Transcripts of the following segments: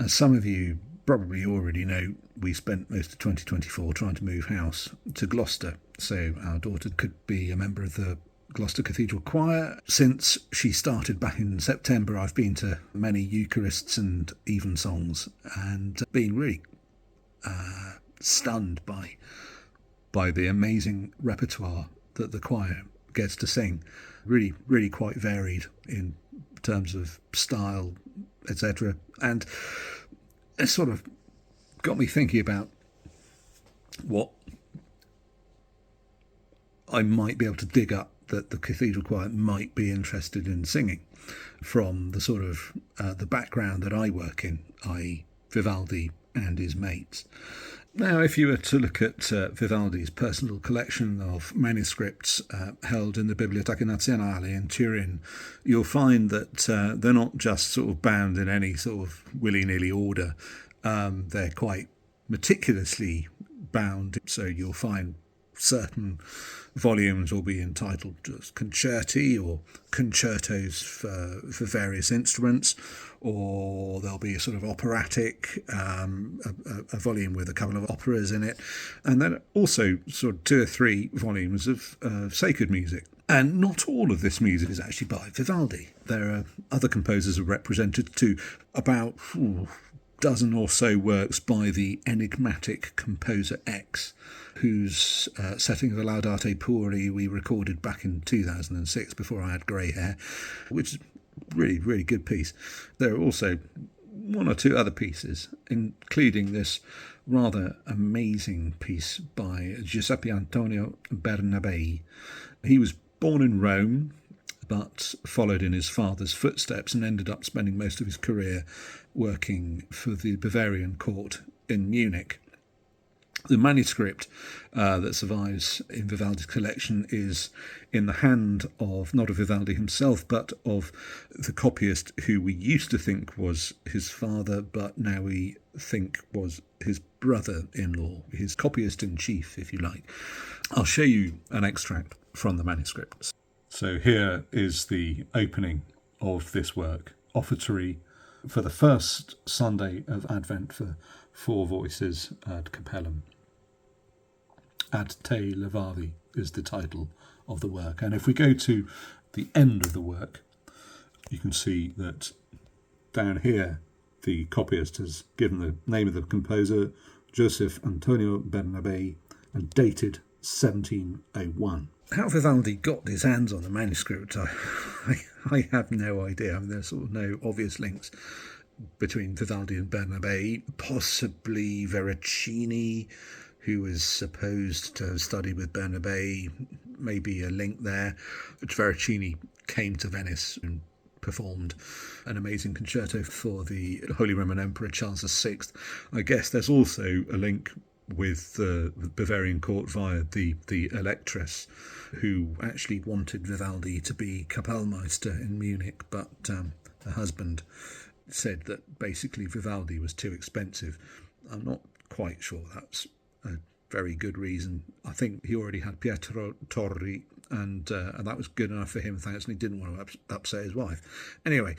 As some of you probably already know, we spent most of 2024 trying to move house to Gloucester so our daughter could be a member of the Gloucester Cathedral Choir. Since she started back in September, I've been to many Eucharists and evensongs and been really stunned by the amazing repertoire that the choir gets to sing. Really, really quite varied in terms of style, etc. And it sort of got me thinking about what I might be able to dig up that the Cathedral Choir might be interested in singing from the sort of the background that I work in, i.e. Vivaldi and his mates. Now, if you were to look at Vivaldi's personal collection of manuscripts held in the Biblioteca Nazionale in Turin, you'll find that they're not just sort of bound in any sort of willy-nilly order. They're quite meticulously bound, so you'll find certain volumes will be entitled just concerti or concertos for various instruments, or there'll be a sort of operatic, a volume with a couple of operas in it, and then also sort of 2 or 3 volumes of sacred music. And not all of this music is actually by Vivaldi. There are other composers are represented too, about dozen or so works by the enigmatic composer X, whose setting of the Laudate Puri we recorded back in 2006 before I had grey hair, which is really, really good piece. There are also 1 or 2 other pieces, including this rather amazing piece by Giuseppe Antonio Bernabei. He was born in Rome, but followed in his father's footsteps and ended up spending most of his career working for the Bavarian Court in Munich. The manuscript that survives in Vivaldi's collection is in the hand of not of Vivaldi himself, but of the copyist who we used to think was his father, but now we think was his brother-in-law, his copyist-in-chief, if you like. I'll show you an extract from the manuscript. So here is the opening of this work, Offertory for the first Sunday of Advent for 4 voices ad cappellum. Ad te levavi is the title of the work. And if we go to the end of the work, you can see that down here the copyist has given the name of the composer, Giuseppe Antonio Bernabei, and dated 1701. How Vivaldi got his hands on the manuscript, I have no idea. I mean, there's sort of no obvious links between Vivaldi and Bernabei. Possibly Veracini, who was supposed to have studied with Bernabei, maybe a link there. Veracini came to Venice and performed an amazing concerto for the Holy Roman Emperor Charles VI. I guess there's also a link with the Bavarian Court via the Electress, who actually wanted Vivaldi to be Kapellmeister in Munich, but her husband said that basically Vivaldi was too expensive. I'm not quite sure that's a very good reason. I think he already had Pietro Torri, and that was good enough for him, thanks, and he didn't want to upset his wife. Anyway,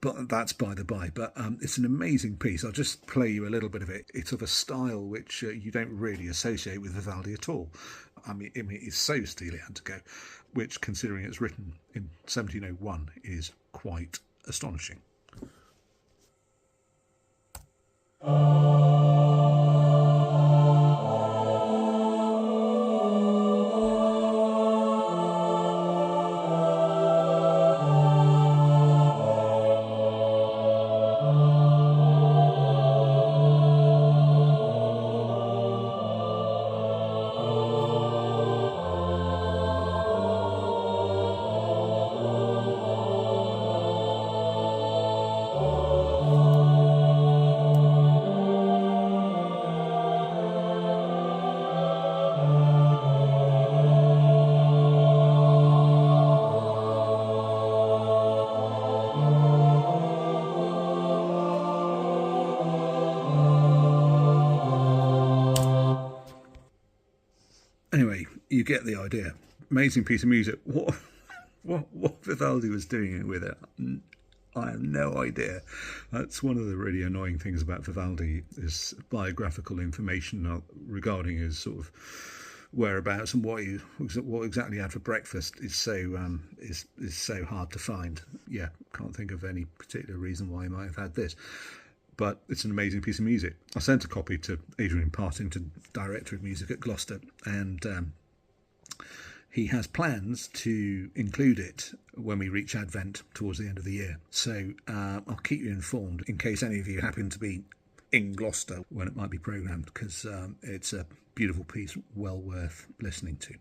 but that's by the by. But it's an amazing piece. I'll just play you a little bit of it. It's of a style which you don't really associate with Vivaldi at all. I mean, it's so Steely Antico, which, considering it's written in 1701, is quite astonishing. Anyway, you get the idea. Amazing piece of music. What Vivaldi was doing with it, I I have no idea. That's one of the really annoying things about Vivaldi, is biographical information regarding his sort of whereabouts and what exactly he had for breakfast is so hard to find. Yeah, can't think of any particular reason why he might have had this. But it's an amazing piece of music. I sent a copy to Adrian Partington, Director of Music at Gloucester, and he has plans to include it when we reach Advent towards the end of the year. So I'll keep you informed in case any of you happen to be in Gloucester when it might be programmed, because it's a beautiful piece, well worth listening to.